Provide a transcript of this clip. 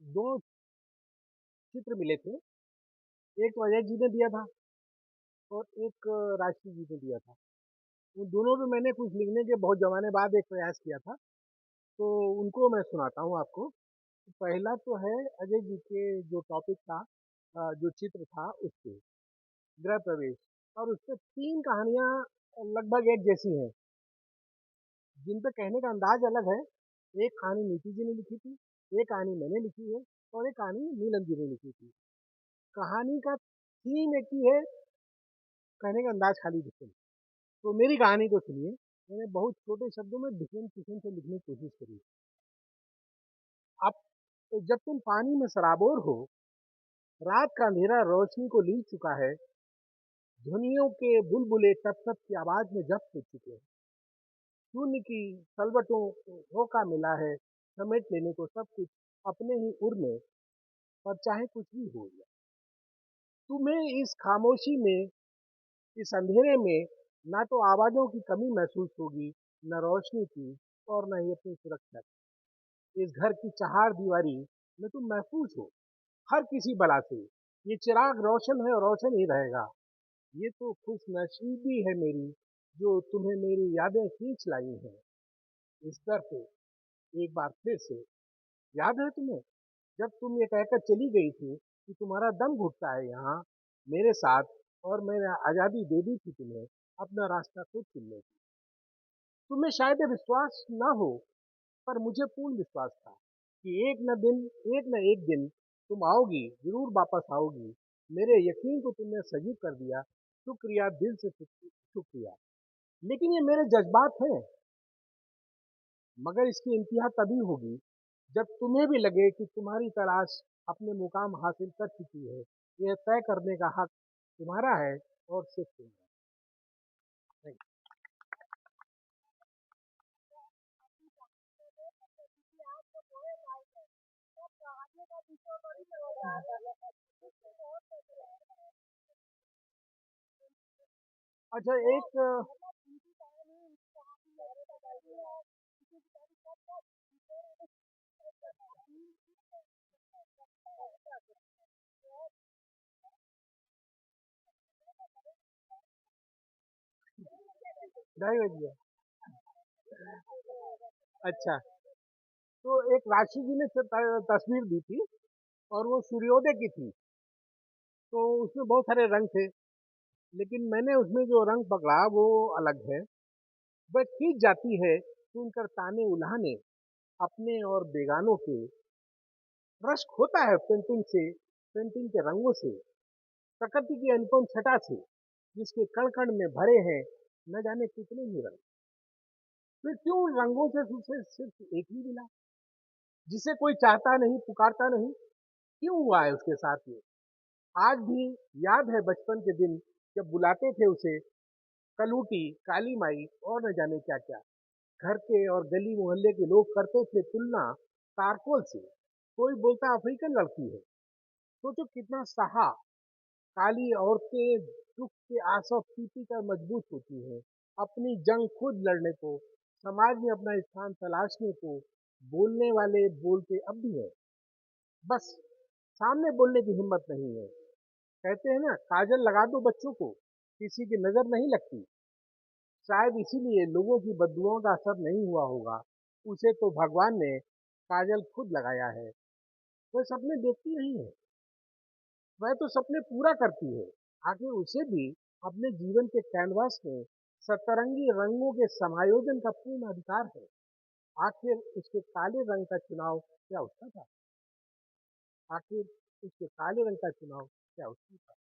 दो चित्र मिले थे। एक तो अजय जी ने दिया था और एक राजश्री जी ने दिया था। उन दोनों में मैंने कुछ लिखने के बहुत ज़माने बाद एक प्रयास किया था, तो उनको मैं सुनाता हूँ आपको। पहला तो है अजय जी के जो टॉपिक था, जो चित्र था उसपे, गृह प्रवेश। और उसपे 3 कहानियाँ लगभग एक जैसी हैं, जिन पे कहने का अंदाज अलग है। एक कहानी नीति जी ने लिखी थी, एक कहानी मैंने लिखी है और एक कहानी नीलम जी ने लिखी थी। कहानी का थीम एक ही है, कहने का अंदाज खाली डिफरेंट। तो मेरी कहानी को सुनिए। मैंने बहुत छोटे शब्दों में डिफरेंट किस्म से लिखने की कोशिश करी। अब जब तुम पानी में सराबोर हो, रात का अंधेरा रोशनी को लील चुका है, ध्वनियों के बुलबुले टप टप की आवाज में जब्त हो चुके हैं, शून्य की सलवटों को होका मिला है, समेट लेने को सब कुछ अपने ही उर में, पर चाहे कुछ भी हो जाए। तुम्हें इस खामोशी में, इस अंधेरे में, ना तो आवाजों की कमी महसूस होगी, न रोशनी की, और न ही अपनी सुरक्षा की। इस घर की चहार दीवारी में तुम महफूज हो हर किसी बला से। ये चिराग रोशन है और रोशन ही रहेगा। ये तो खुश नसीबी है मेरी, जो तुम्हें मेरी यादें खींच लाई हैं इस दर पे एक बार फिर से। याद है तुम्हें, जब तुम ये कहकर चली गई थी कि तुम्हारा दम घुटता है यहाँ मेरे साथ, और मैंने आज़ादी दे दी थी तुम्हें अपना रास्ता खुद चुनने की। तुम्हें शायद ये विश्वास ना हो, पर मुझे पूर्ण विश्वास था कि एक दिन तुम आओगी, जरूर वापस आओगी। मेरे यकीन को तुमने सजीव कर दिया। शुक्रिया, दिल से शुक्रिया। लेकिन ये मेरे जज्बात हैं, मगर इसकी इंतहा तभी होगी जब तुम्हें भी लगे कि तुम्हारी तलाश अपने मुकाम हासिल कर चुकी है। यह तय करने का हक तुम्हारा है और सिर्फ तुम्हारा। अच्छा, एक ढाई बज गया। अच्छा, तो एक राशि जी ने तस्वीर दी थी और वो सूर्योदय की थी। तो उसमें बहुत सारे रंग थे, लेकिन मैंने उसमें जो रंग पकड़ा वो अलग है। वह खींच जाती है सुनकर ताने उल्हाने अपने और बेगानों के। रश्क होता है पेंटिंग से, पेंटिंग के रंगों से, प्रकृति की अनुपम छटा से, जिसके कण कण में भरे हैं न जाने कितने ही रंग। फिर क्यों उन रंगों से उसे सिर्फ एक ही मिला, जिसे कोई चाहता नहीं, पुकारता नहीं? क्यों हुआ है उसके साथ ये? आज भी याद है बचपन के दिन, जब बुलाते थे उसे कलूटी, काली माई और न जाने क्या क्या। घर के और गली मोहल्ले के लोग करते थे तुलना तारकोल से। कोई बोलता अफ्रीकन लड़की है। सोचो कितना सहा। काली औरतें दुख के आंसू पी कर मजबूत होती हैं, अपनी जंग खुद लड़ने को, समाज में अपना स्थान तलाशने को। बोलने वाले बोलते अब भी हैं, बस सामने बोलने की हिम्मत नहीं है। कहते हैं ना, काजल लगा दो बच्चों को, किसी की नजर नहीं लगती। शायद इसीलिए लोगों की बददुआओं का असर नहीं हुआ होगा। उसे तो भगवान ने काजल खुद लगाया है। वह सपने देखती नहीं है, वह तो सपने पूरा करती है। आखिर उसे भी अपने जीवन के कैनवास में सतरंगी रंगों के समायोजन का पूर्ण अधिकार है। आखिर उसके काले रंग का चुनाव क्या उसका था? आखिर उसके काले रंग का चुनाव क्या उसका था?